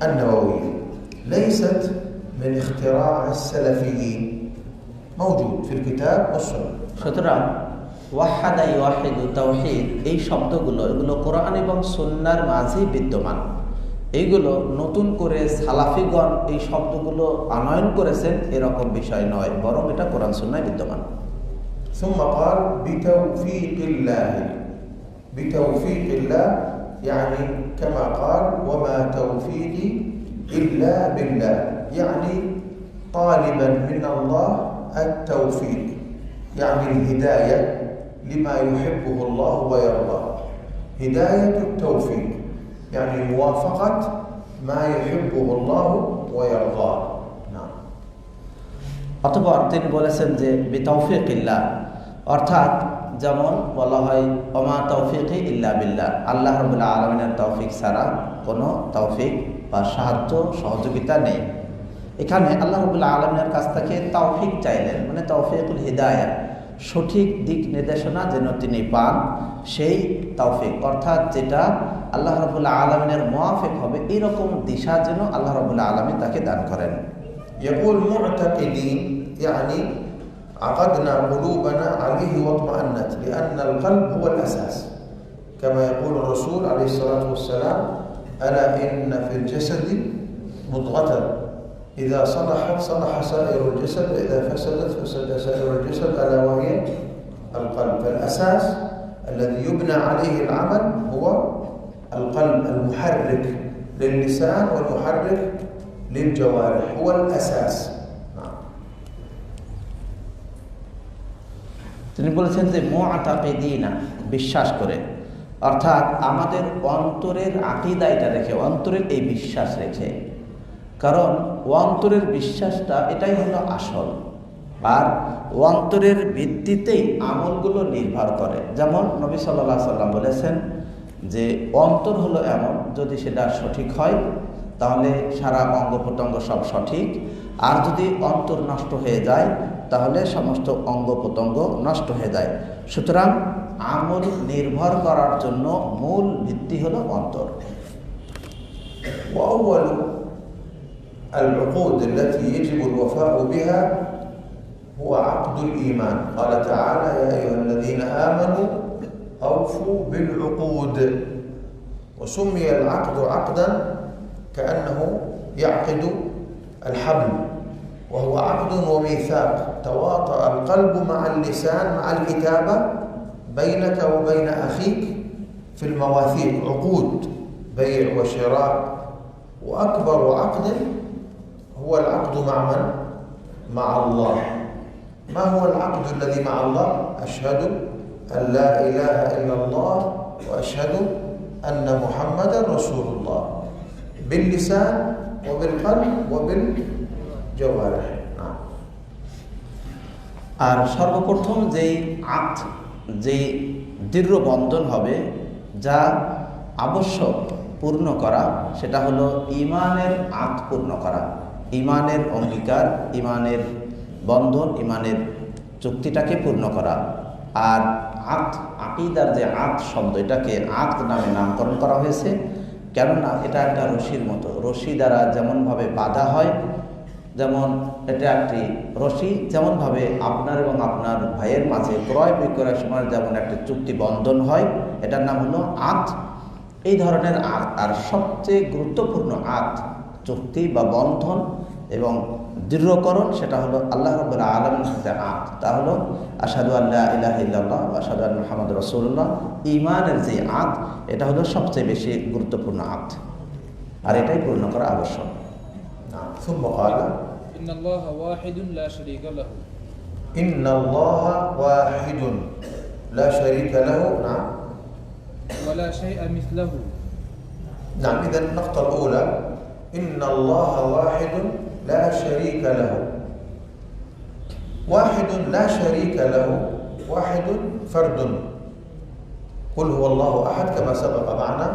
النبوية، ليست من اختراع السلفيين، موجود في الكتاب والسنة. সুতরাং ওয়াহাদা ইউহিদু তাওহীদ এই শব্দগুলো, এগুলো কোরআন এবং সুন্নাহর মাঝে বিদ্যমান, এইগুলো নতুন করে সালাফিগণ এই শব্দগুলো আনয়ন করেছেন এরকম বিষয় নয়, বরং এটা কোরআন সুন্নাহয় বিদ্যমান। ثم قال بتوفيق الله، بتوفيق الله يعني كما قال وما توفيقي إلا بالله، يعني طالبا من الله التوفيق، يعني الهداية لما يحبه الله ويرضاه، هداية التوفيق يعني موافقة ما يحبه الله ويرضاه। نعم। অতঃপর তিনি বলেছেন যে বিতৌফিকিল্লাহ, অর্থাৎ যেমন বলা হয় ওমা তৌফিকি ইল্লা বিল্লাহ, আল্লাহ রাব্বুল আলামিনের তৌফিক ছাড়া কোনো তৌফিক বা সাহায্য সহযোগিতা নেই। এখানে আল্লাহ রাব্বুল আলামিনের কাছ থেকে তৌফিক চাইলেন, মানে তৌফিকুল হিদায়াহ, সঠিক দিক নির্দেশনা যেন তিনি পান, সেই তৌফিক অর্থাৎ যেটা আল্লাহ রাব্বুল আলামিনের মুওয়াফিক হবে এরকম দিশা যেন আল্লাহ রাব্বুল আলামিন তাকে দান করেন। يقول معتقدين يعني عقدنا قلوبنا عليه واطمأنت، لأن القلب هو الأساس، كما يقول الرسول عليه الصلاة والسلام ألا إن في الجسد مضغة إذا صلحت صلح سائر الجسد وإذا فسدت فسد سائر الجسد ألا وهي القلب. فالأساس الذي يبنى عليه العمل هو القلب المحرك للسان والمحرك للجوارح، هو الأساس. তিনি বলেছেন যে মুআতাকিদিনা, বিশ্বাস করে, অর্থাৎ আমাদের অন্তরের আকীদা এটা রেখে, অন্তরের এই বিশ্বাস রেখে, কারণ অন্তরের বিশ্বাসটা এটাই হলো আসল, আর অন্তরের ভিত্তিতেই আমলগুলো নির্ভর করে। যেমন নবী সাল্লাল্লাহু আলাইহি সাল্লাম বলেছেন যে অন্তর হলো এমন, যদি সেটা সঠিক হয় তাহলে সারা অঙ্গ প্রত্যঙ্গ সব সঠিক, আর যদি অন্তর নষ্ট হয়ে যায় তাহলে সমস্ত অঙ্গ প্রত্যঙ্গ নষ্ট হয়ে যায়। সুতরাং আমল নির্ভর করার জন্য মূল ভিত্তি হলো অন্তর। وأول العقود التي يجب الوفاء بها هو عقد الإيمان، قال تعالى يا أيها الذين آمنوا أوفوا بالعقود، وسمي العقد عقدا كأنه يعقد الحبل، وهو عقد وميثاق، تواطأ القلب مع اللسان مع الكتابة بينك وبين أخيك في المواثيق، عقود بيع وشراء. وأكبر عقد هو العقد مع من؟ مع الله. ما هو العقد الذي مع الله؟ أشهد أن لا إله إلا الله وأشهد أن محمدا رسول الله، باللسان وبالقلب وبالجوارح. আর সর্বপ্রথম যেই আকদ, যেই দৃঢ় বন্ধন হবে, যা আবশ্যক পূর্ণ করা, সেটা হলো ইমানের আকদ পূর্ণ করা, ইমানের অঙ্গীকার, ইমানের বন্ধন, ইমানের চুক্তিটাকে পূর্ণ করা। আর আকদ, আকীদার যে আকদ শব্দ, এটাকে আকদ নামে নামকরণ করা হয়েছে, কেননা এটা একটা রশির মতো, রশি দ্বারা যেমনভাবে বাঁধা হয়, যেমন এটা একটি রশি, যেমনভাবে আপনার এবং আপনার ভাইয়ের মাঝে ক্রয় বিক্রয়ের সময় যেমন একটা চুক্তি বন্ধন হয়, এটার নাম হলো আকদ। এই ধরনের আকদ, আর সবচেয়ে গুরুত্বপূর্ণ আকদ, চুক্তি বা বন্ধন এবং দৃঢ়করণ, সেটা হলো আল্লাহ রাব্বুল আলামিনের সাথে আকদ। তা হলো আশহাদু আল্লা ইলাহা ইল্লাল্লাহ ওয়া আশহাদু আন্না মুহাম্মাদুর রাসূলুল্লাহ। ঈমানের যে আকদ, এটা হলো সবচেয়ে বেশি গুরুত্বপূর্ণ আকদ, আর এটাই পূর্ণ করা আবশ্যক। ثم قال إن الله واحد لا شريك له، إن الله واحد لا شريك له. نعم. ولا شيء مثله. نعم، إذا النقطة الأولى إن الله واحد لا شريك له. واحد لا شريك له، واحد فرد. قل هو الله أحد كما سبق معنا،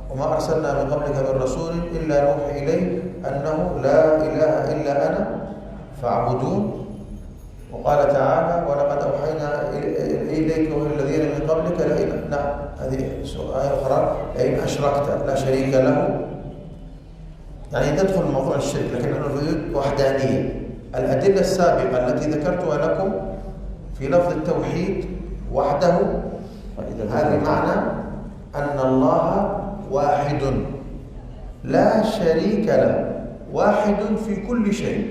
وما أرسلنا من قبلك من رسول إلا نوحي إليه أنه لا إله إلا أنا فاعبدون. وقال تعالى ولقد أوحينا إليك وإلى الذين من قبلك لئن، نعم هذه آية أخرى، لئن أشركت لا شريك له، يعني تدخل موضوع الشرك، لكن نحن نريد وحدانية. الأدلة السابقة التي ذكرتها لكم في لفظ التوحيد وحده، هذه معنى أن الله واحد لا شريك له، واحد في كل شيء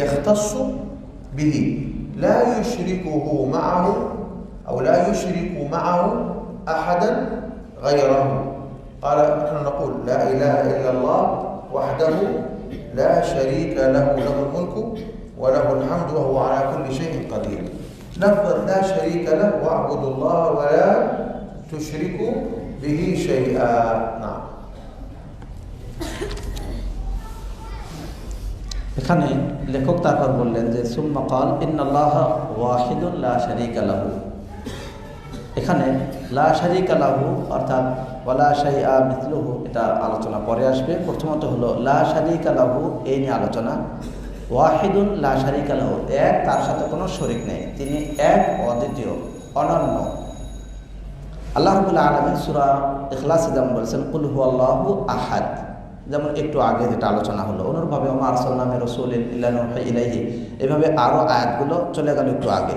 يختص به، لا يشركه معه أو لا يشرك معه أحدا غيره. قال نحن نقول لا إله إلا الله وحده لا شريك له، له الملك وله الحمد وهو على كل شيء قدير. لفظ لا شريك له واعبدوا الله ولا تشركوا به شيئا. نعم. এখানে লেখক তারপর বললেন যে সুম্মা ক্বাল ইন্নাল্লাহা ওয়াহিদুন লা শারীকা লাহু। এখানে লা শারীকা লাহু অর্থাৎ ওয়ালা শাইআ মিথলুহু, এটা আলোচনা পরে আসবে। প্রথমত হলো লা শারীকা লাহু, এই নিয়ে আলোচনা। ওয়াহিদুন লা শারীকা লাহু, এক, তার সাথে কোনো শরীক নেই, তিনি এক, অদ্বিতীয়, অনন্য। আল্লাহ রাব্বুল আলামিন সূরা ইখলাসে যেমন বলেছেন কুল হুয়াল্লাহু আহাদ, যেমন একটু আগে যেটা আলোচনা হলো, অনুরূপভাবে ওমা আরসালনা মির রাসূলিন ইল্লা নুহি ইলাইহি, এভাবে আরও আয়াতগুলো চলে গেল একটু আগে।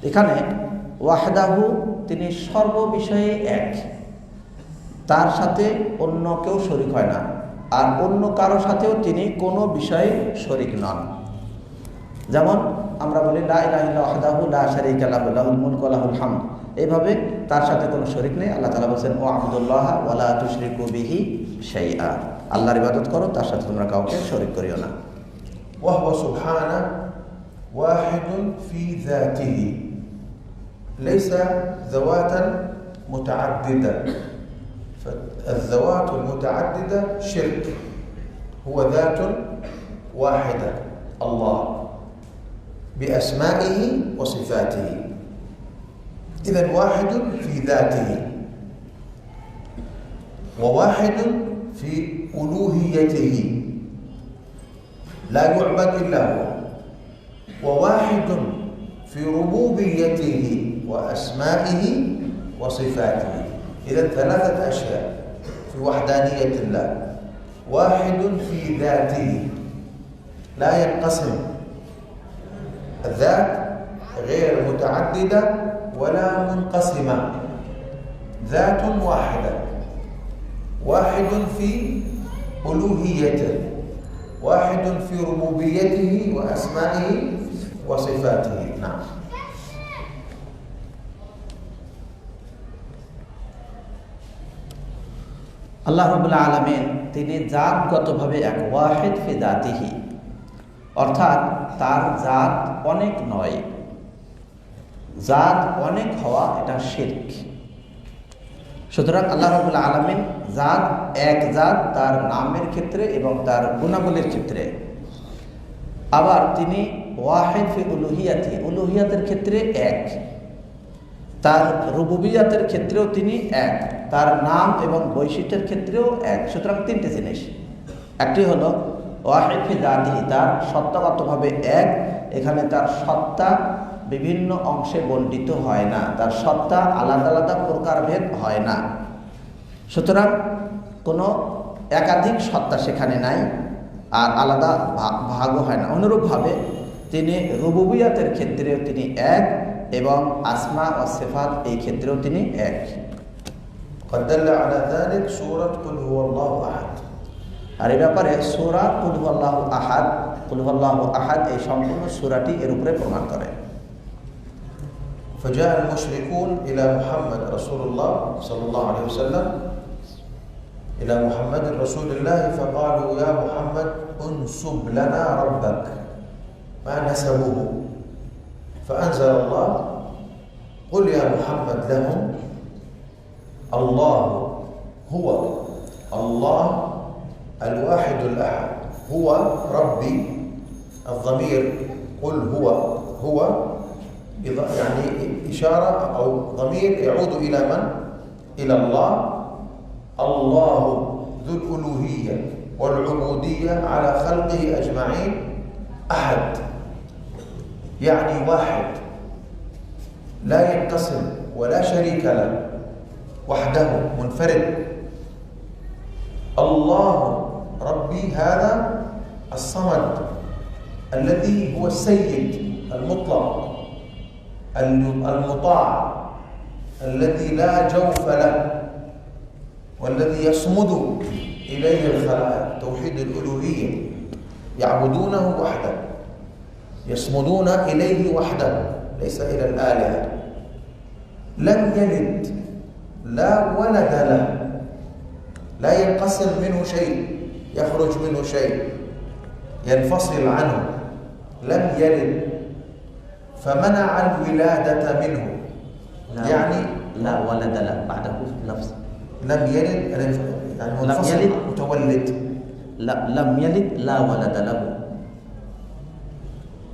এখানে ওয়াহদাহু, তিনি সর্ববিষয়ে এক, তার সাথে অন্য কেউ শরীক হয় না, আর অন্য কারো সাথেও তিনি কোনো বিষয়ে শরীক নন। যেমন আমরা বলি লা ইলাহা ইল্লা ওয়াহদাহু লা শারীকা লাহু লাহুল মুলকু ওয়া লাহুল হামদ, এইভাবে তার সাথে কোনো শরীক নেই। আল্লাহ তাআলা বলেছেন ওয়া'বুদুল্লাহা ওয়া লা তুশরিকু বিহি শাইআ, আল্লাহর ইবাদত করো, তার সাথে তোমরা কাউকে শরীক করিও না। وهو سبحانه واحد في ذاته، ليس ذواتا متعددة، فالذوات المتعددة شرك، هو ذات واحدة، الله بأسمائه وصفاته. إذن واحد في ذاته، وواحد في ألوهيته، لا يعبد إلا هو، وواحد في ربوبيته وأسمائه وصفاته. إذن ثلاثة أشياء في وحدانية الله. واحد في ذاته، لا ينقسم، الذات غير متعددة ولا منقسمة، ذات واحدة. واحد في ألوهيته، واحد في ربوبيته وأسمائه وصفاته. نعم. আল্লাহ রাব্বুল আলামিন তিনি জাতগতভাবে এক, ওয়াহিদ ফি জাতিহি, অর্থাৎ তার জাত অনেক নয়। জাত অনেক হওয়া এটা শিরক। সুতরাং আল্লাহ রাব্বুল আলামিন জাত এক জাত তার নামের ক্ষেত্রে এবং তার গুণাবলীর ক্ষেত্রে। আবার তিনি ওয়াহিদ ফি উলুহিয়াতি, উলুহিয়াতের ক্ষেত্রে এক, তার রুবুবিয়াতের ক্ষেত্রেও তিনি এক, তার নাম এবং বৈশিষ্ট্যের ক্ষেত্রেও এক। সুতরাং তিনটি জিনিস, একটি হলো ওয়াহিদ ফি জাতিহি, তার সত্তাগতভাবে এক, এখানে তার সত্তা বিভিন্ন অংশে বণ্টিত হয় না, তার সত্তা আলাদা আলাদা প্রকারভেদ হয় না, সুতরাং কোনো একাধিক সত্তা সেখানে নাই, আর আলাদা ভাগও হয় না। অনুরূপভাবে তিনি রুবুবিয়াতের ক্ষেত্রেও তিনি এক, এবং আসমা ও সিফাত এই ক্ষেত্রেও তিনি এক। قد دل على ذلك سورة قل هو الله أحد। আর এই ব্যাপারে সূরা কুল হুয়াল্লাহু আহাদ, কুল হুয়াল্লাহু আহাদ এই সম্পূর্ণ সূরাটি এর উপরে প্রমাণ করে। فجاء المشركون إلى محمد رسول الله صلى الله عليه وسلم، إلى محمد رسول الله، فقالوا يا محمد انسب لنا ربك، ما نسبوه، فأنزل الله قل يا محمد لهم الله هو الله الواحد الأحد، هو ربي، الضمير قل هو يعني إشارة أو ضمير يعود إلى من؟ إلى الله. الله ذو الألوهية والعبودية على خلقه أجمعين، أحد يعني واحد لا ينقسم ولا شريك له، وحده منفرد. الله ربي هذا الصمد الذي هو السيد المطلق المطاع الذي لا جوف له، والذي يصمد إليه الخلائق، توحيد الألوهية، يعبدونه وحده، يصمدون إليه وحده ليس إلى الآلهة. لم يلد، لا ولد له، لا ينقسم منه شيء، يخرج منه شيء، ينفصل عنه. لم يلد، فمنع الولادة منه. يعني لا ولد له بعده لفظ لم يلد يعني منفصل، متولد. لا لم يلد لا ولد له.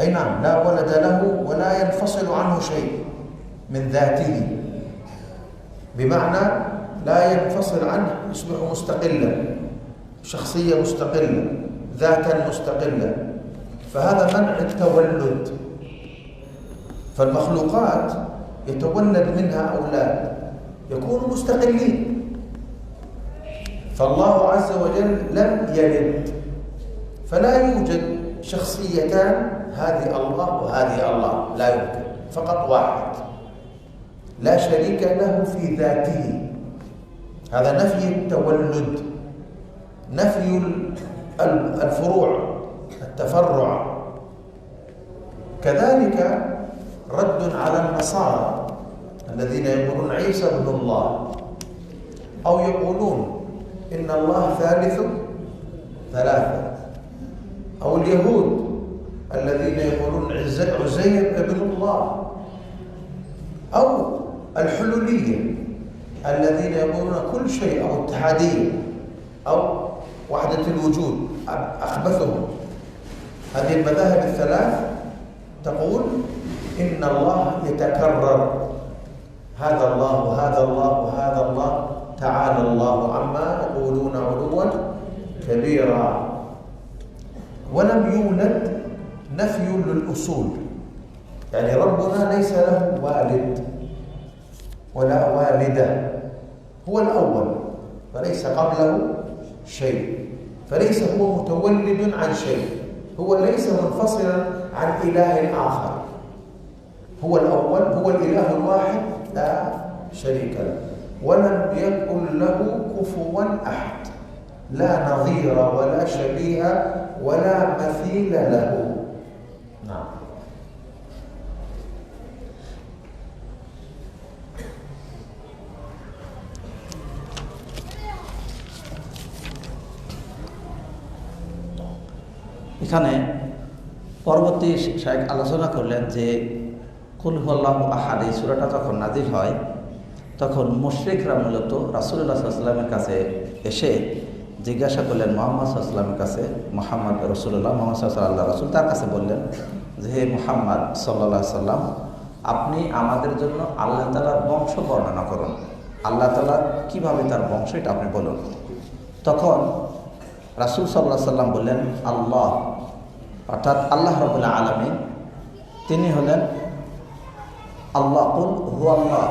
أي نعم، لا ولد له ولا ينفصل عنه شيء من ذاته، بمعنى لا ينفصل عنه، يصبح مستقلا، شخصية مستقلة، ذاتا مستقلة. فهذا منع التولد. فالمخلوقات يتولد منها أولاد يكونوا مستقلين، فالله عز وجل لم يلد، فلا يوجد شخصيتان، هذه الله وهذه الله، لا يمكن، فقط واحد لا شريك له في ذاته. هذا نفي التولد، نفي الفروع، التفرع. كذلك رد على النصارى الذين يقولون عيسى ابن الله، أو يقولون إن الله ثالث ثلاثة، أو اليهود الذين يقولون عزير ابن الله، أو الحلولية الذين يقولون كل شيء، أو اتحادية، أو وحدة الوجود، أخبثهم. هذه المذاهب الثلاث تقول إن الله يتكرر، هذا الله وهذا الله وهذا الله، تعالى الله عما يقولون علوا كبيرا. ولم يولد نفي للأصول، يعني ربنا ليس له والد ولا والدة، هو الأول فليس قبله شيء، فليس هو متولد عن شيء، هو ليس منفصلا عن إله آخر، هو الأول، هو الإله الواحد لا شريك له، ولم يكن له كفوا أحد، لا نظير ولا شبيه ولا مثيل له. نعم. এখানে পরবর্তী শায়েখ আলোচনা করলেন যে কুল হুয়াল্লাহু আহাদ এই সূরাটা যখন নাজিল হয় তখন মুশরিকরা মূলত রাসূলুল্লাহ সাল্লাল্লাহু আলাইহি ওয়াসাল্লামের কাছে এসে জিজ্ঞাসা করলেন মুহাম্মদ সাল্লাল্লাহু আলাইহি ওয়াসাল্লামের কাছে, মুহাম্মদ রাসূলুল্লাহ মুহাম্মদ সাল্লাল্লাহু আলাইহি ওয়াসাল্লাম তার কাছে বললেন যে হে মুহাম্মদ সাল্লাল্লাহু আলাইহি ওয়াসাল্লাম, আপনি আমাদের জন্য আল্লাহ তাআলার বংশ বর্ণনা করুন, আল্লাহ তাআলা কিভাবে তার বংশ এটা আপনি বলুন। তখন রাসূল সাল্লাল্লাহু আলাইহি ওয়াসাল্লাম বললেন আল্লাহ, অর্থাৎ আল্লাহ রাব্বুল আলামিন, তিনি হলেন আল্লাহ। কুল হুয়া আল্লাহ,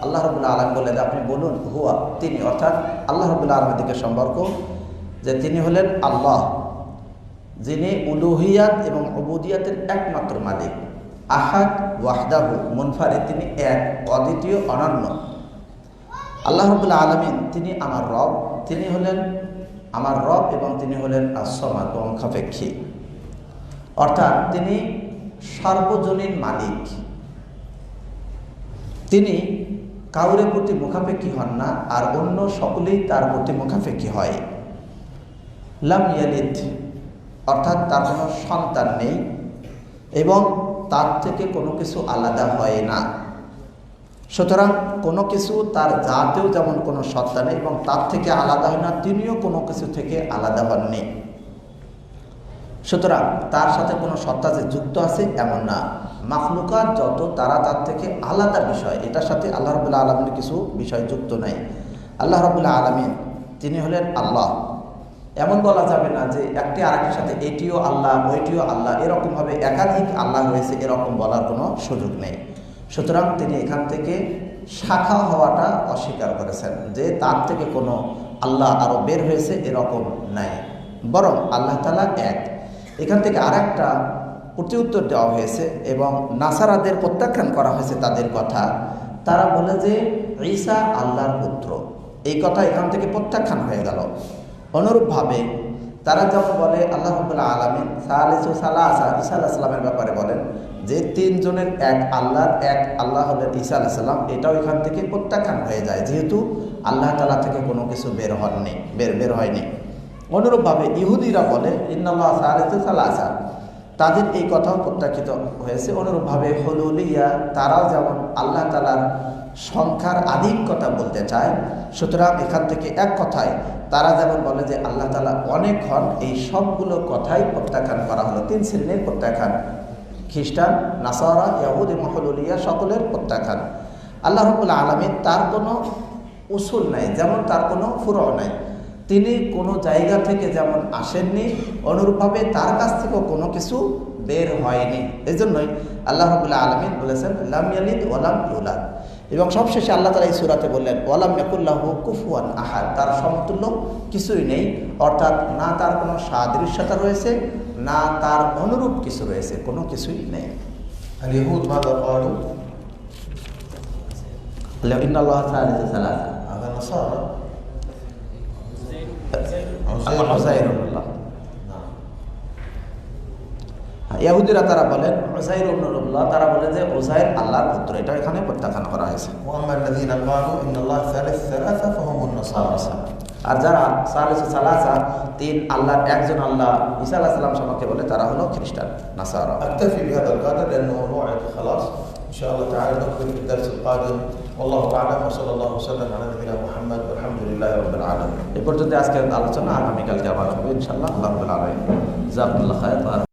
আল্লাহ রাব্বুল আলামিন বললেন আপনি বলুন হুয়া, তিনি, অর্থাৎ আল্লাহ রাব্বুল আলামিনের দিকে সম্পর্ক যে তিনি হলেন আল্লাহ, যিনি উলুহিয়াত এবং উবুদিয়াতের একমাত্র মালিক, আহাদ ওয়াহদাহু মুনফারিদ, তিনি এক, অদ্বিতীয়, অনন্য। আল্লাহ রাব্বুল আলামিন তিনি আমার রব, তিনি হলেন আমার রব এবং তিনি হলেন as-সামাদ ও মুখাপেক্ষী, অর্থাৎ তিনি সর্বজনীন মালিক, তিনি কাউরের প্রতি মুখাপেক্ষী হন না, আর অন্য সকলেই তার প্রতি মুখাপেক্ষী হয়। লাম ইয়ালিদ, অর্থাৎ তার কোনো সন্তান নেই এবং তার থেকে কোনো কিছু আলাদা হয় না। সুতরাং কোনো কিছু তার জাতেও যেমন কোনো সত্তা নেই এবং তার থেকে আলাদা হয় না, তিনিও কোনো কিছু থেকে আলাদা হননি। সুতরাং তার সাথে কোনো সত্তা যে যুক্ত আছে এমন না। মাখলুকাত যত তারা তার থেকে আলাদা বিষয়, এটার সাথে আল্লাহ রাব্বুল আলামিনের কিছু বিষয় যুক্ত নাই। আল্লাহ রাব্বুল আলামিন তিনি হলেন আল্লাহ। এমন বলা যাবে না যে একটি আরেকটির সাথে এটিও আল্লাহ ওইটিও আল্লাহ, এরকমভাবে একাধিক আল্লাহ রয়েছে এরকম বলার কোনো সুযোগ নেই। সুতরাং তিনি এখান থেকে শাখা হওয়াটা অস্বীকার করেছেন যে তার থেকে কোনো আল্লাহ আরও বের হয়েছে এরকম নাই, বরং আল্লাহ তাআলা এক। এখান থেকে আরেকটা প্রতি উত্তর দেওয়া হয়েছে এবং নাসারাদের প্রত্যাখ্যান করা হয়েছে তাদের কথা। তারা বলে যে ঈসা আল্লাহর পুত্র, এই কথা এখান থেকে প্রত্যাখ্যান হয়ে গেল। অনুরূপভাবে তারা যখন বলে আল্লাহ রাব্বুল আলামিন সালিসু সালাসা, ঈসা আলাইহিস সালামের ব্যাপারে বলেন যে তিনজনের এক আল্লাহ হলেন ঈসা আলাইহিস সালাম, এটাও এখান থেকে প্রত্যাখ্যান হয়ে যায়, যেহেতু আল্লাহ তাআলা থেকে কোনো কিছু বের হয়নি। অনুরূপভাবে ইহুদিরা বলে ইন্নাল্লাহ সালিসু সালাসা, তাদের এই কথাও প্রত্যাখ্যাত হয়েছে। অনুরূপভাবে হুলুলিয়া, তারাও যেমন আল্লাহ তাআলার সংখ্যার আধিক কথা বলতে চায়, সুতরাং এখান থেকে এক কথায় তারা যেমন বলে যে আল্লাহ তাআলা অনেক হন, এই সবগুলো কথাই প্রত্যাখ্যান করা হলো। 3 শ্রেণীর প্রত্যাখ্যান, খ্রিস্টান, নাসারা, ইহুদি, হুলুলিয়া, সকলের প্রত্যাখ্যান। আল্লাহ রাব্বুল আলামিন তার কোনো উসুল নাই, যেমন তার কোনো ফুরু নাই। তিনি কোনো জায়গা থেকে যেমন আসেননি, অনুরূপভাবে তার কাছ থেকেও কোনো কিছু বের হয়নি। এই জন্যই আল্লাহ রাব্বুল আলামিন বলেছেন লাম ইয়ালিদ ওয়া লাম ইউলাদ। এবং সবশেষে আল্লাহ তাআলা এই সূরাতে বললেন ওয়ালাম ইয়াকুল্লাহু কুফুয়ান আহাদ, তার সমতুল্য কিছুই নেই, অর্থাৎ না তার কোনো সাদৃশ্যতা রয়েছে, না তার অনুরূপ কিছু রয়েছে, কোনো কিছুই নেই। اليهود ماذا قالوا؟ ইন্নাল্লাহা সালিসু সালাসা, هذا النصارى উযাইরুল্লাহ। نعم. ইহুদিরা তারা বলেন উযাইরুল্লাহ, তারা বলে যে উযাইর আল্লাহর পুত্র, এটা এখানে প্রত্যাখ্যান করা হয়েছে। وأما الذين قالوا إن الله ثالث ثلاثة فهم النصارى. আর যারা সালিসু সালাসা, 3 আল্লাহর একজন আল্লাহ ঈসা আলাইহিস সালাম সম্পর্কে বলে, তারা হলো খ্রিস্টান, নাসারা। أكتفي بهذا القدر لأنه موعد خلاص. إن شاء الله تعالى نكمل في الدرس القادم. والله أعلم وصلى الله وسلم على نبينا محمد والحمد لله رب العالمين. এই পর্যন্ত আজকের আলোচনা, আগামীকালকে আবার হবে ইনশাআল্লাহ। আল্লাহ রাব্বুল আলামিন জাযাকুমুল্লাহু খায়র।